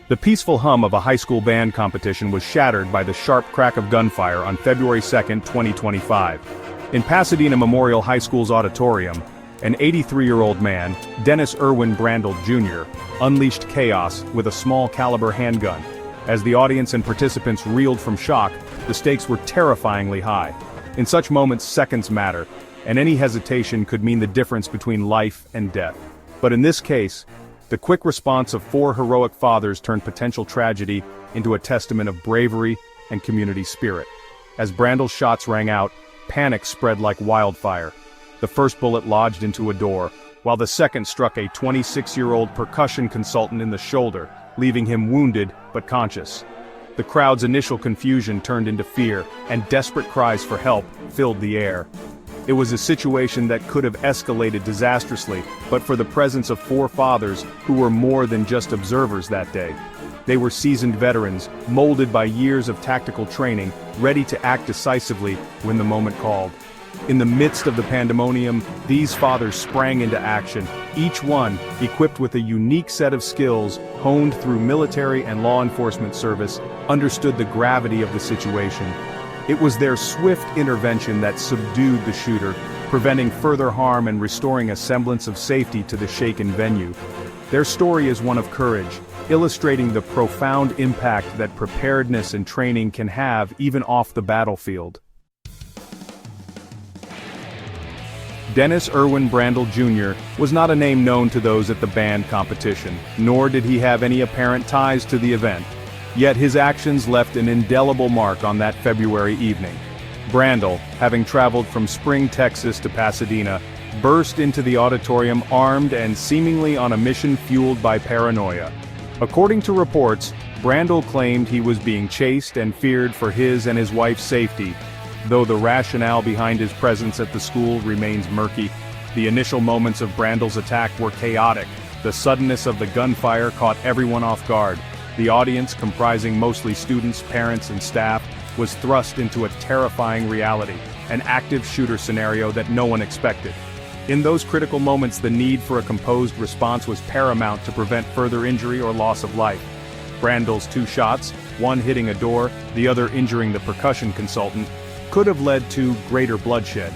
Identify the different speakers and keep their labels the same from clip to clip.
Speaker 1: The peaceful hum of a high school band competition was shattered by the sharp crack of gunfire on February 2, 2025. In Pasadena Memorial High School's auditorium, an 83-year-old man, Dennis Brandl Jr., unleashed chaos with a small-caliber handgun. As the audience and participants reeled from shock, the stakes were terrifyingly high. In such moments, seconds matter, and any hesitation could mean the difference between life and death. But in this case, the quick response of 4 heroic fathers turned potential tragedy into a testament of bravery and community spirit. As Brandl's shots rang out, panic spread like wildfire. The first bullet lodged into a door, while the second struck a 26-year-old percussion consultant in the shoulder, leaving him wounded but conscious. The crowd's initial confusion turned into fear, and desperate cries for help filled the air. It was a situation that could have escalated disastrously, but for the presence of 4 fathers who were more than just observers that day. They were seasoned veterans, molded by years of tactical training, ready to act decisively when the moment called. In the midst of the pandemonium, these fathers sprang into action, each one equipped with a unique set of skills honed through military and law enforcement service, understood the gravity of the situation. It was their swift intervention that subdued the shooter, preventing further harm and restoring a semblance of safety to the shaken venue. Their story is one of courage, illustrating the profound impact that preparedness and training can have even off the battlefield. Dennis Brandl Jr. was not a name known to those at the band competition, nor did he have any apparent ties to the event. Yet his actions left an indelible mark on that February evening. Brandl, having traveled from Spring, Texas to Pasadena, burst into the auditorium armed and seemingly on a mission fueled by paranoia. According to reports, Brandl claimed he was being chased and feared for his and his wife's safety. Though the rationale behind his presence at the school remains murky, the initial moments of Brandl's attack were chaotic. The suddenness of the gunfire caught everyone off guard. The audience, comprising mostly students, parents, and staff, was thrust into a terrifying reality, an active shooter scenario that no one expected. In those critical moments, the need for a composed response was paramount to prevent further injury or loss of life. Brandl's 2 shots, one hitting a door, the other injuring the percussion consultant, could have led to greater bloodshed.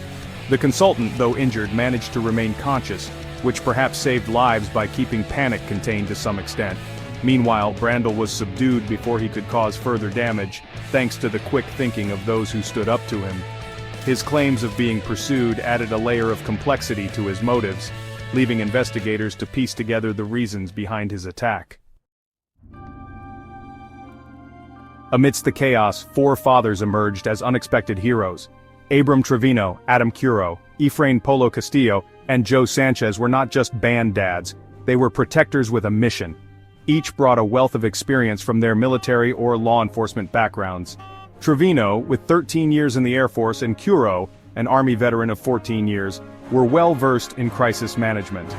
Speaker 1: The consultant, though injured, managed to remain conscious, which perhaps saved lives by keeping panic contained to some extent. Meanwhile, Brandl was subdued before he could cause further damage, thanks to the quick thinking of those who stood up to him. His claims of being pursued added a layer of complexity to his motives, leaving investigators to piece together the reasons behind his attack. Amidst the chaos, 4 fathers emerged as unexpected heroes. Abram Trevino, Adam Curo, Efrain Polo Castillo, and Joe Sanchez were not just band dads, they were protectors with a mission. Each brought a wealth of experience from their military or law enforcement backgrounds. Trevino, with 13 years in the Air Force, and Curo, an Army veteran of 14 years, were well versed in crisis management.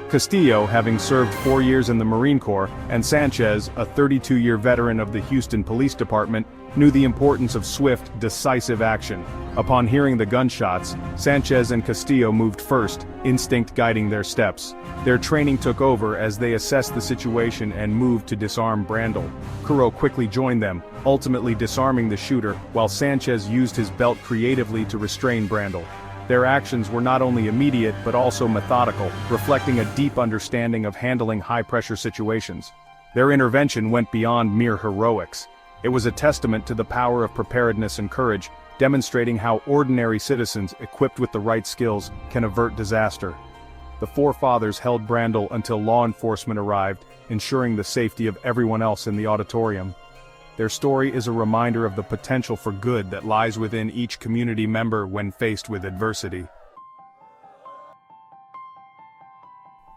Speaker 1: Castillo, having served 4 years in the Marine Corps, and Sanchez, a 32-year veteran of the Houston Police Department, knew the importance of swift, decisive action. Upon hearing the gunshots, Sanchez and Castillo moved first, instinct guiding their steps. Their training took over as they assessed the situation and moved to disarm Brandl. Curo quickly joined them, ultimately disarming the shooter, while Sanchez used his belt creatively to restrain Brandl. Their actions were not only immediate but also methodical, reflecting a deep understanding of handling high-pressure situations. Their intervention went beyond mere heroics. It was a testament to the power of preparedness and courage, demonstrating how ordinary citizens, equipped with the right skills, can avert disaster. The 4 fathers held Brandl until law enforcement arrived, ensuring the safety of everyone else in the auditorium. Their story is a reminder of the potential for good that lies within each community member when faced with adversity.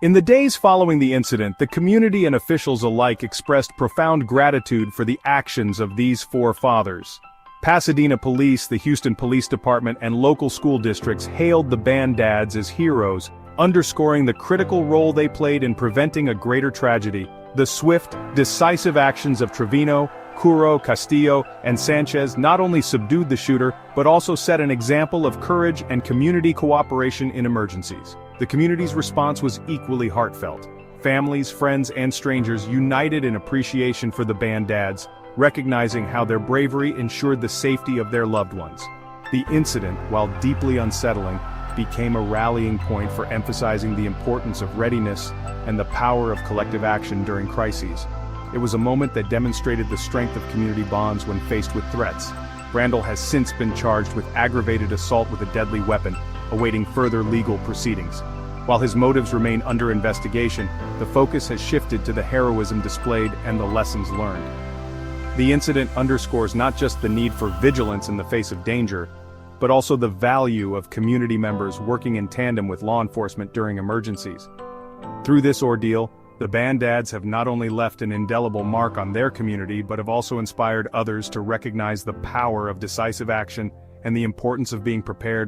Speaker 1: In the days following the incident, the community and officials alike expressed profound gratitude for the actions of these 4 fathers. Pasadena Police, the Houston Police Department, and local school districts hailed the band dads as heroes, underscoring the critical role they played in preventing a greater tragedy. The swift, decisive actions of Trevino, Curo, Castillo, and Sanchez not only subdued the shooter, but also set an example of courage and community cooperation in emergencies. The community's response was equally heartfelt. Families, friends, and strangers united in appreciation for the band dads, recognizing how their bravery ensured the safety of their loved ones. The incident, while deeply unsettling, became a rallying point for emphasizing the importance of readiness and the power of collective action during crises. It was a moment that demonstrated the strength of community bonds when faced with threats. Brandl has since been charged with aggravated assault with a deadly weapon, awaiting further legal proceedings. While his motives remain under investigation, the focus has shifted to the heroism displayed and the lessons learned. The incident underscores not just the need for vigilance in the face of danger, but also the value of community members working in tandem with law enforcement during emergencies. Through this ordeal, the band dads have not only left an indelible mark on their community but have also inspired others to recognize the power of decisive action and the importance of being prepared